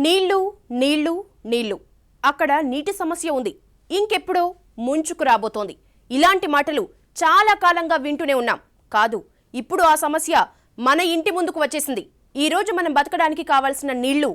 నీళ్లు నీళ్లు నీళ్లు అక్కడ నీటి సమస్య ఉంది. ఇంకెప్పుడో ముంచుకు రాబోతోంది. ఇలాంటి మాటలు చాలా కాలంగా వింటూనే ఉన్నాం. కాదు, ఇప్పుడు ఆ సమస్య మన ఇంటి ముందుకు వచ్చేసింది. ఈ రోజు మనం బతకడానికి కావాల్సిన నీళ్లు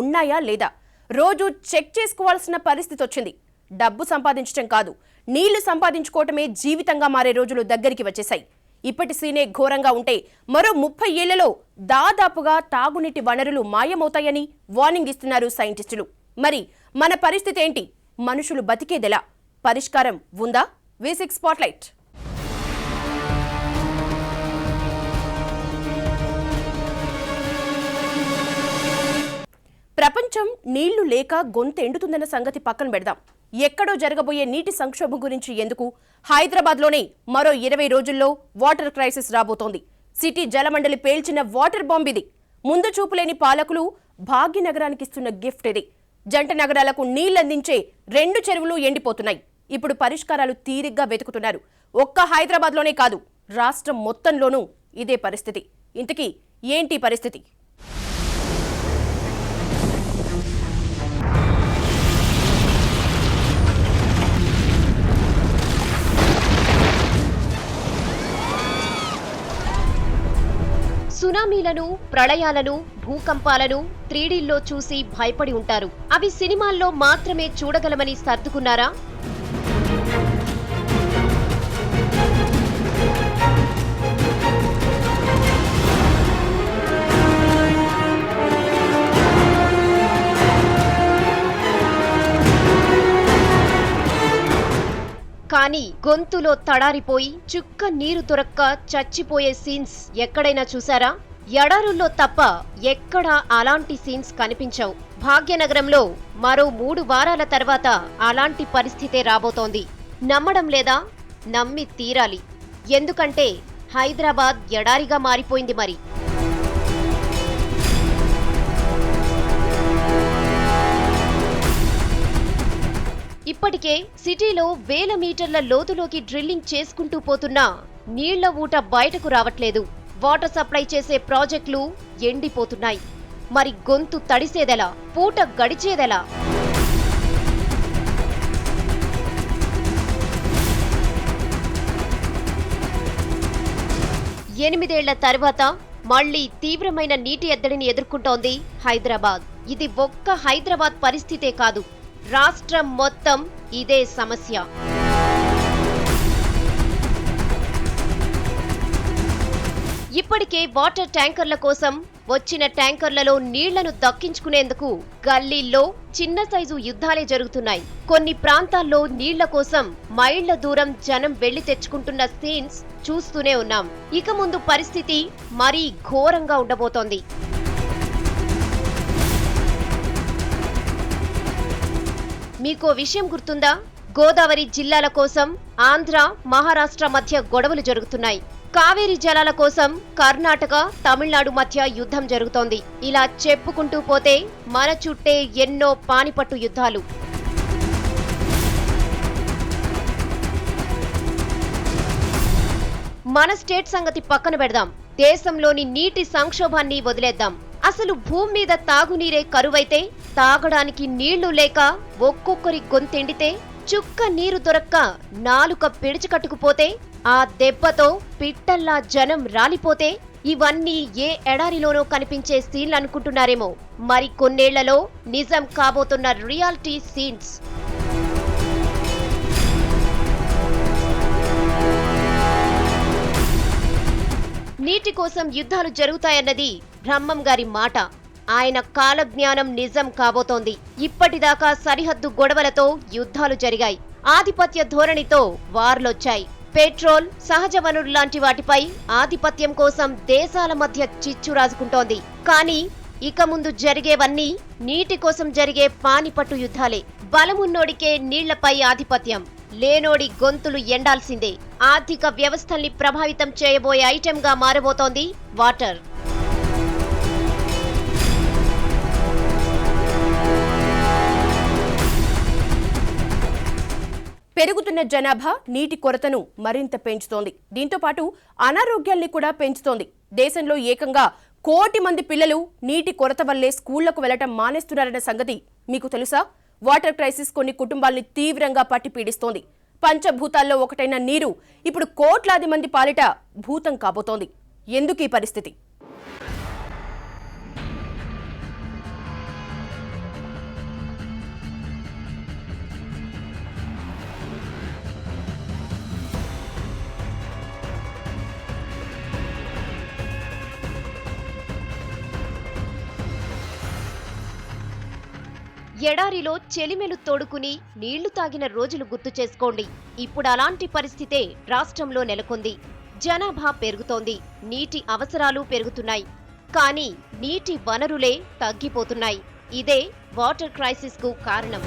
ఉన్నాయా లేదా రోజు చెక్ చేసుకోవాల్సిన పరిస్థితి వచ్చింది. డబ్బు సంపాదించడం కాదు, నీళ్లు సంపాదించుకోవటమే జీవితంగా మారే రోజులు దగ్గరికి వచ్చేశాయి. ఇప్పటి సీనే ఘోరంగా ఉంటే మరో 30 ఏళ్లలో దాదాపుగా తాగునీటి వనరులు మాయమవుతాయని వార్నింగ్ ఇస్తున్నారు సైంటిస్టులు. మరి మన పరిస్థితి ఏంటి? మనుషులు బతికేదెలా? పరిష్కారం ఉందా? V6 spotlight. ప్రపంచం నీళ్లు లేక గొంతు ఎండుతుందన్న సంగతి పక్కన పెడదాం. ఎక్కడో జరగబోయే నీటి సంక్షోభం గురించి ఎందుకు? హైదరాబాద్లోనే మరో 20 రోజుల్లో వాటర్ క్రైసిస్ రాబోతోంది. సిటీ జలమండలి పేల్చిన వాటర్ బాంబ్ ఇది. ముందు చూపులేని పాలకులు భాగ్యనగరానికి ఇస్తున్న గిఫ్ట్ ఇది. జంట నగరాలకు నీళ్లందించే 2 చెరువులు ఎండిపోతున్నాయి. ఇప్పుడు పరిష్కారాలు తీరిగ్గా వెతుకుతున్నారు. ఒక్క హైదరాబాద్లోనే కాదు, రాష్ట్రం మొత్తంలోనూ ఇదే పరిస్థితి. ఇంతకీ ఏంటి పరిస్థితి? సునామీలను, ప్రళయాలను, భూకంపాలను 3Dలో చూసి భయపడి ఉంటారు. అవి సినిమాల్లో మాత్రమే చూడగలమని సర్దుకున్నారా? కానీ గొంతులో తడారిపోయి చుక్క నీరు దొరక్క చచ్చిపోయే సీన్స్ ఎక్కడైనా చూసారా? ఎడారుల్లో తప్ప ఎక్కడా అలాంటి సీన్స్ కనిపించవు. భాగ్యనగరంలో మరో 3 వారాల తర్వాత అలాంటి పరిస్థితే రాబోతోంది. నమ్మడం లేదా? నమ్మి తీరాలి. ఎందుకంటే హైదరాబాద్ ఎడారిగా మారిపోయింది. మరి ఇప్పటికే సిటీలో వేల మీటర్ల లోతులోకి డ్రిల్లింగ్ చేసుకుంటూ పోతున్నా నీళ్ల ఊట బయటకు రావట్లేదు. వాటర్ సప్లై చేసే ప్రాజెక్టులు ఎండిపోతున్నాయి. మరి గొంతు తడిసేదెలా? పూట గడిచేదెలా? ఎనిమిదేళ్ల తర్వాత మళ్లీ తీవ్రమైన నీటి ఎద్దడిని ఎదుర్కొంటోంది హైదరాబాద్. ఇది ఒక్క హైదరాబాద్ పరిస్థితే కాదు, రాష్ట్రం మొత్తం ఇదే సమస్య. ఇప్పటికే వాటర్ ట్యాంకర్ల కోసం వచ్చిన ట్యాంకర్లలో నీళ్లను దక్కించుకునేందుకు గల్లీల్లో చిన్న సైజు యుద్ధాలే జరుగుతున్నాయి. కొన్ని ప్రాంతాల్లో నీళ్ల కోసం మైళ్ల దూరం జనం వెళ్లి తెచ్చుకుంటున్న సీన్స్ చూస్తూనే ఉన్నాం. ఇక ముందు పరిస్థితి మరీ ఘోరంగా ఉండబోతోంది. మీకో విషయం గుర్తుందా? గోదావరి జిల్లాల కోసం ఆంధ్ర, మహారాష్ట్ర మధ్య గొడవలు జరుగుతున్నాయి. కావేరీ జలాల కోసం కర్ణాటక, తమిళనాడు మధ్య యుద్ధం జరుగుతోంది. ఇలా చెప్పుకుంటూ పోతే మన చుట్టే ఎన్నో పానిపట్టు యుద్ధాలు. మన స్టేట్ సంగతి పక్కన పెడదాం. దేశంలోని నీటి సంక్షోభాన్ని వదిలేద్దాం. అసలు భూమి మీద తాగునీరే కరువైతే, తాగడానికి నీళ్లు లేక ఒక్కొక్కరి గొంతెండితే, చుక్క నీరు దొరక్క నాలుక పిడిచికట్టుకుపోతే, ఆ దెబ్బతో పిట్టల్లా జనం రాలిపోతే, ఇవన్నీ ఏ ఎడారిలోనో కనిపించే సీన్లు అనుకుంటున్నారేమో. మరి కొన్నేళ్లలో నిజం కాబోతున్న రియాలిటీ సీన్స్. నీటి కోసం యుద్ధాలు జరుగుతాయన్నది బ్రహ్మం గారి మాట. ఆయన కాలజ్ఞానం నిజం కాబోతోంది. ఇప్పటిదాకా సరిహద్దు గొడవలతో యుద్ధాలు జరిగాయి. ఆధిపత్య ధోరణితో వార్లొచ్చాయి. పెట్రోల్, సహజ వనరులు లాంటి వాటిపై ఆధిపత్యం కోసం దేశాల మధ్య చిచ్చు రాజుకుంటోంది. కానీ ఇక ముందు జరిగేవన్నీ నీటి కోసం జరిగే పానిపట్టు యుద్ధాలే. బలమున్నోడికే నీళ్లపై ఆధిపత్యం, లేనోడి గొంతులు ఎండాల్సిందే. ఆర్థిక వ్యవస్థల్ని ప్రభావితం చేయబోయే ఐటెంగా మారబోతోంది వాటర్. పెరుగుతున్న జనాభా నీటి కొరతను మరింత పెంచుతోంది. దీంతో పాటు అనారోగ్యాల్ని కూడా పెంచుతోంది. దేశంలో ఏకంగా కోటి మంది పిల్లలు నీటి కొరత వల్లే స్కూళ్లకు వెళ్లటం మానేస్తున్నారన్న సంగతి మీకు తెలుసా? వాటర్ క్రైసిస్ కొన్ని కుటుంబాల్ని తీవ్రంగా పట్టి పీడిస్తోంది. పంచభూతాల్లో ఒకటైన నీరు ఇప్పుడు కోట్లాది మంది పాలిట భూతం కాబోతోంది. ఎందుకు ఈ పరిస్థితి? ఎడారిలో చెలిమెలు తోడుకుని నీళ్లు తాగిన రోజులు గుర్తు చేసుకోండి. ఇప్పుడు అలాంటి పరిస్థితే రాష్ట్రంలో నెలకొంది. జనాభా పెరుగుతోంది, నీటి అవసరాలు పెరుగుతున్నాయి. కానీ నీటి వనరులే తగ్గిపోతున్నాయి. ఇదే వాటర్ క్రైసిస్ కు కారణం.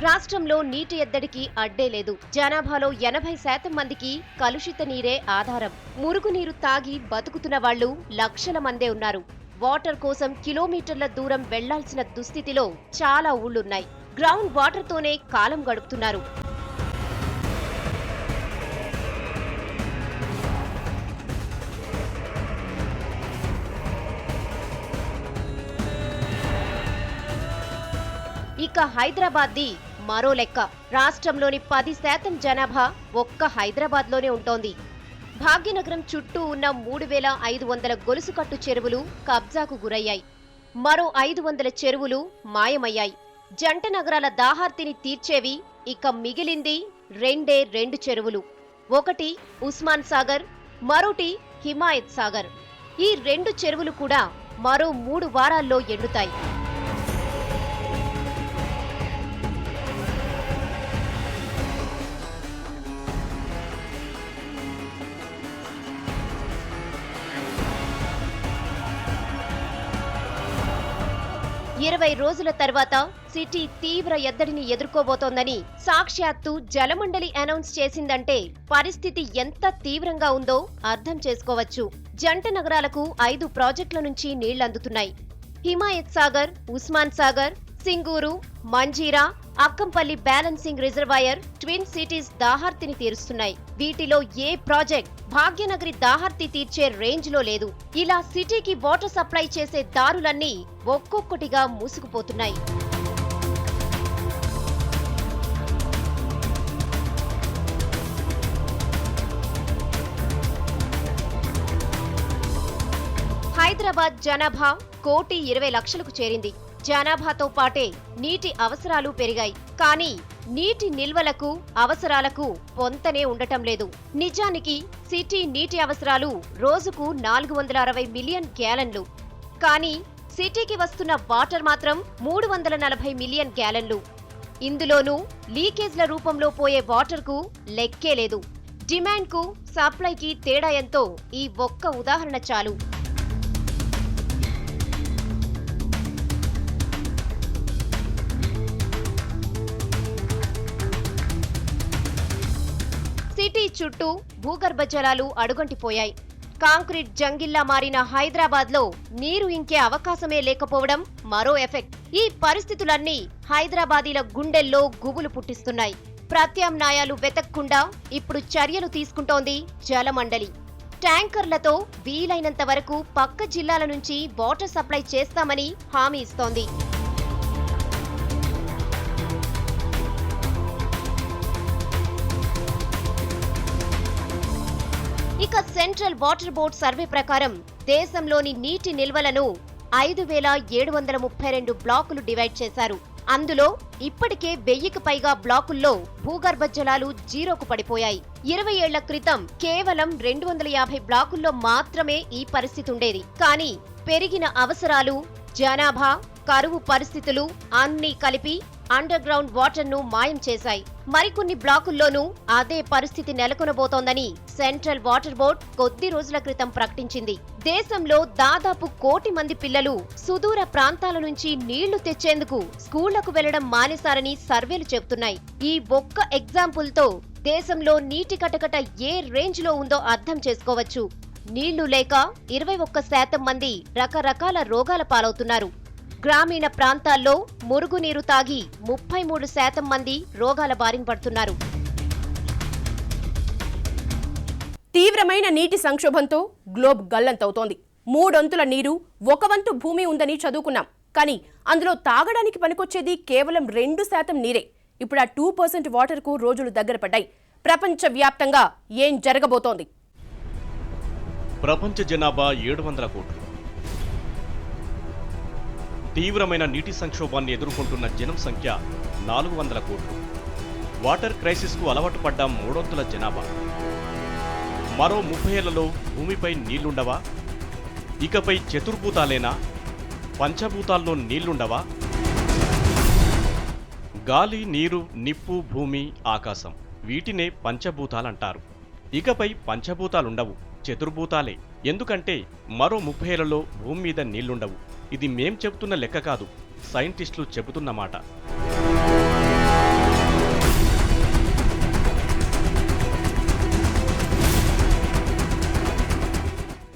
రాష్ట్రంలో నీటి ఎద్దడికి అడ్డే లేదు. జనాభాలో 80% మందికి కలుషిత నీరే ఆధారం. మురుగునీరు తాగి బతుకుతున్న వాళ్లు లక్షల మందే ఉన్నారు. వాటర్ కోసం కిలోమీటర్ల దూరం వెళ్లాల్సిన దుస్థితిలో చాలా ఊళ్లున్నాయి. గ్రౌండ్ వాటర్తోనే కాలం గడుపుతున్నారు. ఇక హైదరాబాద్ది మరో లెక్క. రాష్ట్రంలోని 10% జనాభా ఒక్క హైదరాబాద్లోనే ఉంటోంది. భాగ్యనగరం చుట్టూ ఉన్న 3500 గొలుసుకట్టు చెరువులు కబ్జాకు గురయ్యాయి. మరో 500 చెరువులు మాయమయ్యాయి. జంట నగరాల దాహార్తిని తీర్చేవి ఇక మిగిలింది రెండు చెరువులు. ఒకటి ఉస్మాన్ సాగర్, మరోటి హిమాయత్ సాగర్. ఈ 2 చెరువులు కూడా మరో 3 వారాల్లో ఎండుతాయి. ఇరవై రోజుల తర్వాత సిటీ తీవ్ర ఎద్దడిని ఎదుర్కోబోతోందని సాక్షాత్తు జలమండలి అనౌన్స్ చేసిందంటే పరిస్థితి ఎంత తీవ్రంగా ఉందో అర్థం చేసుకోవచ్చు. జంట నగరాలకు 5 ప్రాజెక్టుల నుంచి నీళ్లందుతున్నాయి. Himayat Sagar, Osman Sagar, Singur, Manjira, Akkampalli balancing reservoir twin cities దాహార్తిని తీరుస్తున్నాయి. వీటిలో ఏ ప్రాజెక్ట్ భాగ్యనగరి దాహార్తి తీర్చే రేంజ్ లో లేదు. ఇలా సిటీకి వాటర్ సప్లై చేసే దారులన్నీ ఒక్కొక్కటిగా మూసుకుపోతున్నాయి. హైదరాబాద్ జనాభా 1,20,00,000కు చేరింది. జనాభాతో పాటే నీటి అవసరాలు పెరిగాయి. కానీ నీటి నిల్వలకు, అవసరాలకు పొంతనే ఉండటం లేదు. నిజానికి సిటీ నీటి అవసరాలు రోజుకు 460 మిలియన్ గ్యాలన్లు. కానీ సిటీకి వస్తున్న వాటర్ మాత్రం 340 మిలియన్ గ్యాలన్లు. ఇందులోనూ లీకేజ్ల రూపంలో పోయే వాటర్కు లెక్కే లేదు. డిమాండ్కు, సప్లైకి తేడా ఎంతో ఈ ఒక్క ఉదాహరణ చాలు. సిటీ చుట్టూ భూగర్భ జలాలు అడుగంటిపోయాయి. కాంక్రీట్ జంగిల్లా మారిన హైదరాబాద్లో నీరు ఇంకే అవకాశమే లేకపోవడం మరో ఎఫెక్ట్. ఈ పరిస్థితులన్నీ హైదరాబాదీల గుండెల్లో గుబులు పుట్టిస్తున్నాయి. ప్రత్యామ్నాయాలు వెతక్కుండా ఇప్పుడు చర్యలు తీసుకుంటోంది జలమండలి. ట్యాంకర్లతో వీలైనంత వరకు పక్క జిల్లాల నుంచి వాటర్ సప్లై చేస్తామని హామీ ఇస్తోంది. ఇక సెంట్రల్ వాటర్ బోర్డ్ సర్వే ప్రకారం దేశంలోని నీటి నిల్వలను 5,732 బ్లాకులు డివైడ్ చేశారు. అందులో ఇప్పటికే 1000కి పైగా బ్లాకుల్లో భూగర్భ జలాలు జీరోకు పడిపోయాయి. 20 ఏళ్ల క్రితం కేవలం 250 బ్లాకుల్లో మాత్రమే ఈ పరిస్థితి ఉండేది. కానీ పెరిగిన అవసరాలు, జనాభా, కరువు పరిస్థితులు అన్నీ కలిపి అండర్ గ్రౌండ్ వాటర్ ను మాయం చేశాయి. మరికొన్ని బ్లాకుల్లోనూ అదే పరిస్థితి నెలకొనబోతోందని సెంట్రల్ వాటర్ బోర్డ్ కొద్ది రోజుల క్రితం ప్రకటించింది. దేశంలో దాదాపు 1 కోటి మంది పిల్లలు సుదూర ప్రాంతాల నుంచి నీళ్లు తెచ్చేందుకు స్కూళ్లకు వెళ్లడం మానేశారని సర్వేలు చెబుతున్నాయి. ఈ ఒక్క ఎగ్జాంపుల్ తో దేశంలో నీటి కటకట ఏ రేంజ్ లో ఉందో అర్థం చేసుకోవచ్చు. నీళ్లు లేక 21% మంది రకరకాల రోగాల పాలవుతున్నారు. గ్రామీణ ప్రాంతాల్లో మురుగునీరు తాగి 33% మంది రోగాల బారిన పడుతున్నారు. తీవ్రమైన నీటి సంక్షోభంతో గ్లోబ్ గల్లంతవుతోంది. 3 వంతుల నీరు, 1 వంతు భూమి ఉందని చదువుకున్నాం. కానీ అందులో తాగడానికి పనికొచ్చేది కేవలం 2% నీరే. ఇప్పుడు ఆ 2% వాటర్కు రోజులు దగ్గర పడ్డాయి. ప్రపంచవ్యాప్తంగా ఏం జరగబోతోంది? ప్రపంచ జనాభా 700 కోట్లు. తీవ్రమైన నీటి సంక్షోభాన్ని ఎదుర్కొంటున్న జనం సంఖ్య 400 కోట్లు. వాటర్ క్రైసిస్కు అలవాటు పడ్డ 3 వంతుల జనాభా. మరో 30 ఏళ్లలో భూమిపై నీళ్లుండవా? ఇకపై చతుర్భూతాలేనా? పంచభూతాల్లో నీళ్లుండవా? గాలి, నీరు, నిప్పు, భూమి, ఆకాశం వీటినే పంచభూతాలంటారు. ఇకపై పంచభూతాలుండవు, చతుర్భూతాలే. ఎందుకంటే మరో 30 ఏళ్లలో భూమి మీద నీళ్లుండవు. ఇది మేం చెబుతున్న లెక్క కాదు, సైంటిస్టులు చెబుతున్నమాట.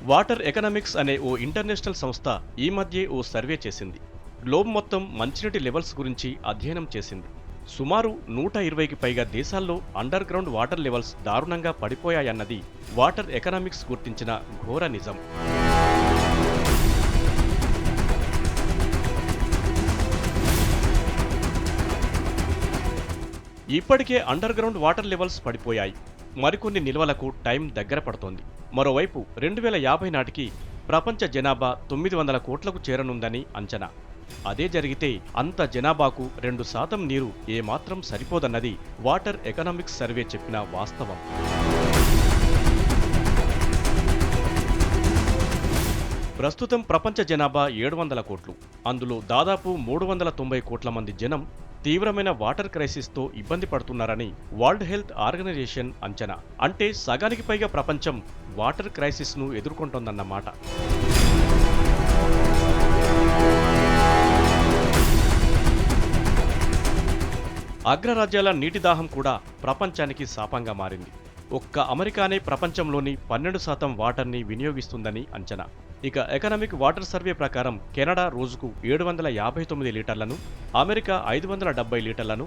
వాటర్ ఎకనామిక్స్ అనే ఓ ఇంటర్నేషనల్ సంస్థ ఈ మధ్యే ఓ సర్వే చేసింది. గ్లోబ్ మొత్తం మంచినీటి లెవెల్స్ గురించి అధ్యయనం చేసింది. సుమారు 120కి పైగా దేశాల్లో అండర్ గ్రౌండ్ వాటర్ లెవెల్స్ దారుణంగా పడిపోయాయన్నది వాటర్ ఎకనామిక్స్ గుర్తించిన ఘోర నిజం. ఇప్పటికే అండర్ గ్రౌండ్ వాటర్ లెవెల్స్ పడిపోయాయి. మరికొన్ని నిల్వలకు టైం దగ్గర పడుతోంది. మరోవైపు 2050 నాటికి ప్రపంచ జనాభా 900 కోట్లకు చేరనుందని అంచనా. అదే జరిగితే అంత జనాభాకు 2% నీరు ఏమాత్రం సరిపోదన్నది వాటర్ ఎకనామిక్స్ సర్వే చెప్పిన వాస్తవం. ప్రస్తుతం ప్రపంచ జనాభా 700 కోట్లు. అందులో దాదాపు 390 కోట్ల మంది జనం తీవ్రమైన వాటర్ క్రైసిస్తో ఇబ్బంది పడుతున్నారని వరల్డ్ హెల్త్ ఆర్గనైజేషన్ అంచనా. అంటే సగానికి పైగా ప్రపంచం వాటర్ క్రైసిస్ను ఎదుర్కొంటోందన్నమాట. అగ్రరాజ్యాల నీటి దాహం కూడా ప్రపంచానికి శాపంగా మారింది. ఒక్క అమెరికానే ప్రపంచంలోని 12% వాటర్ని వినియోగిస్తుందని అంచనా. ఇక ఎకనామిక్ వాటర్ సర్వే ప్రకారం కెనడా రోజుకు 759 లీటర్లను, అమెరికా 570 లీటర్లను,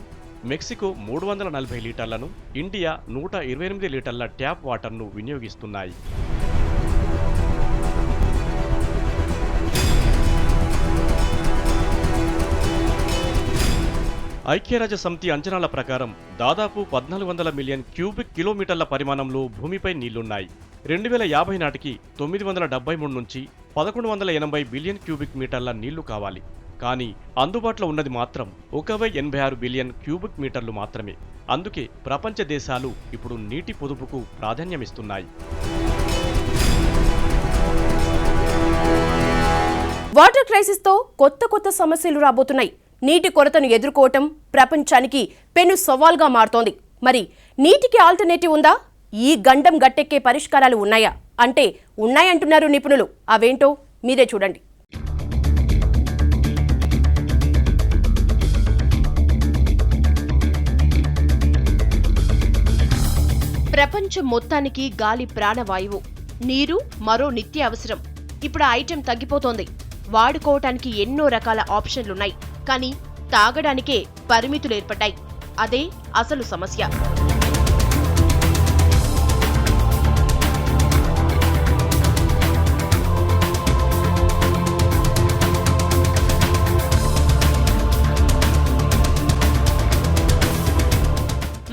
మెక్సికో 340 లీటర్లను, ఇండియా 128 లీటర్ల ట్యాప్ వాటర్ను వినియోగిస్తున్నాయి. ఐక్యరాజ్య సమితి అంచనాల ప్రకారం దాదాపు 1400 మిలియన్ క్యూబిక్ కిలోమీటర్ల పరిమాణంలో భూమిపై నీళ్లున్నాయి. 2050 నాటికి 973 నుంచి 1180 బిలియన్ క్యూబిక్ మీటర్ల నీళ్లు కావాలి. కానీ అందుబాటులో ఉన్నది మాత్రం 1086 బిలియన్ క్యూబిక్ మీటర్లు మాత్రమే. అందుకే ప్రపంచ దేశాలు ఇప్పుడు నీటి పొదుపుకు ప్రాధాన్యమిస్తున్నాయి. వాటర్ క్రైసిస్తో కొత్త సమస్యలు రాబోతున్నాయి. నీటి కొరతను ఎదుర్కోవటం ప్రపంచానికి పెను సవాల్గా మారుతోంది. మరి నీటికి ఆల్టర్నేటివ్ ఉందా? ఈ గండం గట్టెక్కే పరిష్కారాలు ఉన్నాయా అంటే ఉన్నాయంటున్నారు నిపుణులు. అవేంటో మీరే చూడండి. ప్రపంచం మొత్తానికి గాలి ప్రాణవాయువు, నీరు మరో నిత్య అవసరం. ఇప్పుడు ఆ ఐటెం తగ్గిపోతోంది. వాడుకోవటానికి ఎన్నో రకాల ఆప్షన్లున్నాయి. కానీ తాగడానికే పరిమితులు ఏర్పడ్డాయి. అదే అసలు సమస్య.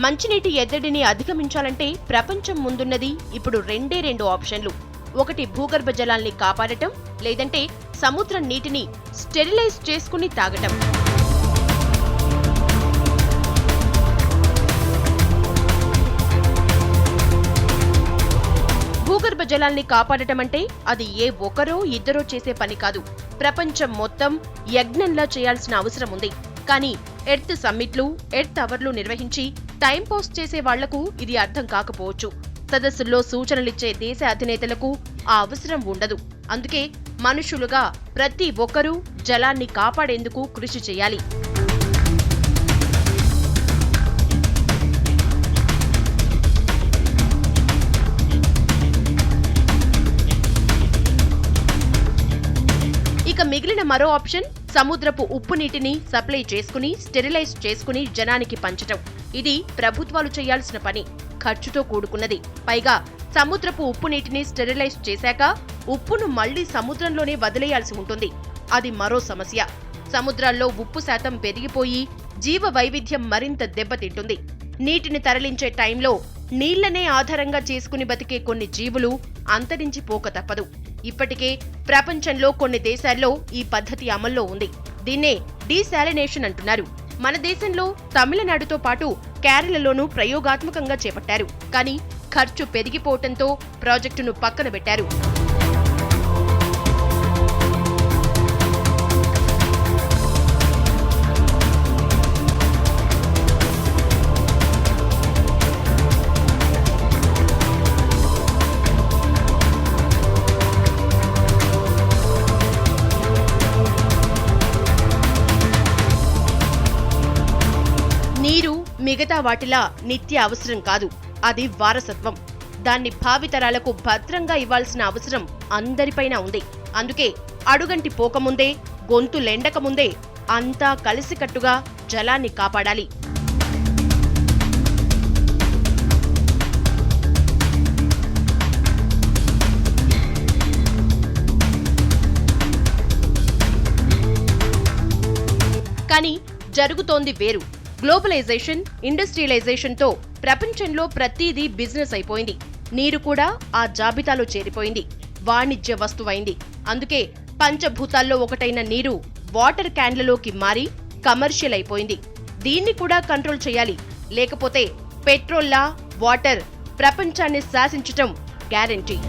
మంచినీటి ఎద్దడిని అధిగమించాలంటే ప్రపంచం ముందున్నది ఇప్పుడు రెండు ఆప్షన్లు. ఒకటి భూగర్భ జలాల్ని కాపాడటం, లేదంటే సముద్రం నీటిని స్టెరిలైజ్ చేసుకుని తాగటం. భూగర్భ జలాల్ని కాపాడటం అంటే అది ఏ ఒకరో ఇద్దరో చేసే పని కాదు. ప్రపంచం మొత్తం యజ్ఞంలా చేయాల్సిన అవసరం ఉంది. కానీ ఎర్త్ సమ్మిట్లు, ఎర్త్ అవర్లు నిర్వహించి టైం పాస్ చేసే వాళ్లకు ఇది అర్థం కాకపోవచ్చు. సదస్సుల్లో సూచనలిచ్చే దేశ అధినేతలకు ఆ అవసరం ఉండదు. అందుకే మనుషులుగా ప్రతి ఒక్కరూ జలాన్ని కాపాడేందుకు కృషి చేయాలి. మిగిలిన మరో ఆప్షన్ సముద్రపు ఉప్పు నీటిని సప్లై చేసుకుని స్టెరిలైజ్ చేసుకుని జనానికి పంచటం. ఇది ప్రభుత్వాలు చేయాల్సిన పని, ఖర్చుతో కూడుకున్నది. పైగా సముద్రపు ఉప్పు నీటిని స్టెరిలైజ్ చేశాక ఉప్పును మళ్లీ సముద్రంలోనే వదిలేయాల్సి ఉంటుంది. అది మరో సమస్య. సముద్రాల్లో ఉప్పు శాతం పెరిగిపోయి జీవ వైవిధ్యం మరింత దెబ్బతింటుంది. నీటిని తరలించే టైంలో నీళ్లనే ఆధారంగా చేసుకుని బతికే కొన్ని జీవులు అంతరించిపోక తప్పదు. ఇప్పటికే ప్రపంచంలో కొన్ని దేశాల్లో ఈ పద్ధతి అమల్లో ఉంది. దీన్నే డీశాలినేషన్ అంటున్నారు. మన దేశంలో తమిళనాడుతో పాటు కేరళలోనూ ప్రయోగాత్మకంగా చేపట్టారు. కానీ ఖర్చు పెరిగిపోవటంతో ప్రాజెక్టును పక్కన పెట్టారు. నీరు మిగతా వాటిలా నిత్య అవసరం కాదు, అది వారసత్వం. దాన్ని భావితరాలకు భద్రంగా ఇవ్వాల్సిన అవసరం అందరిపైన ఉంది. అందుకే అడుగంటి పోకముందే, గొంతులెండకముందే అంతా కలిసికట్టుగా జలాన్ని కాపాడాలి. కానీ జరుగుతోంది వేరు. గ్లోబలైజేషన్, ఇండస్ట్రియలైజేషన్తో ప్రపంచంలో ప్రతిదీ బిజినెస్ అయిపోయింది. నీరు కూడా ఆ జాబితాలో చేరిపోయింది, వాణిజ్య వస్తువైంది. అందుకే పంచభూతాల్లో ఒకటైన నీరు వాటర్ క్యాన్లలోకి మారి కమర్షియల్ అయిపోయింది. దీన్ని కూడా కంట్రోల్ చేయాలి. లేకపోతే పెట్రోల్లా వాటర్ ప్రపంచాన్ని శాసించటం గ్యారెంటీ.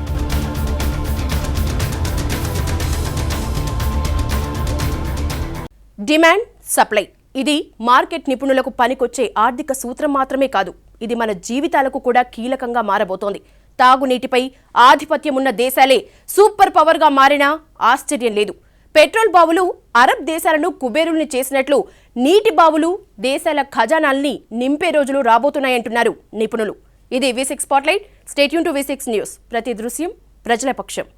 డిమాండ్, సప్లై ఇది మార్కెట్ నిపుణులకు పనికొచ్చే ఆర్థిక సూత్రం మాత్రమే కాదు, ఇది మన జీవితాలకు కూడా కీలకంగా మారబోతోంది. తాగునీటిపై ఆధిపత్యం ఉన్న దేశాలే సూపర్ పవర్గా మారినా ఆశ్చర్యం లేదు. పెట్రోల్ బావులు అరబ్ దేశాలను కుబేరుల్ని చేసినట్లు నీటి బావులు దేశాల ఖజానాల్ని నింపే రోజులు రాబోతున్నాయంటున్నారు నిపుణులు. ఇది V6 spotlight. Stay tune to V6 news. ప్రతి దృశ్యం ప్రజల పక్షం.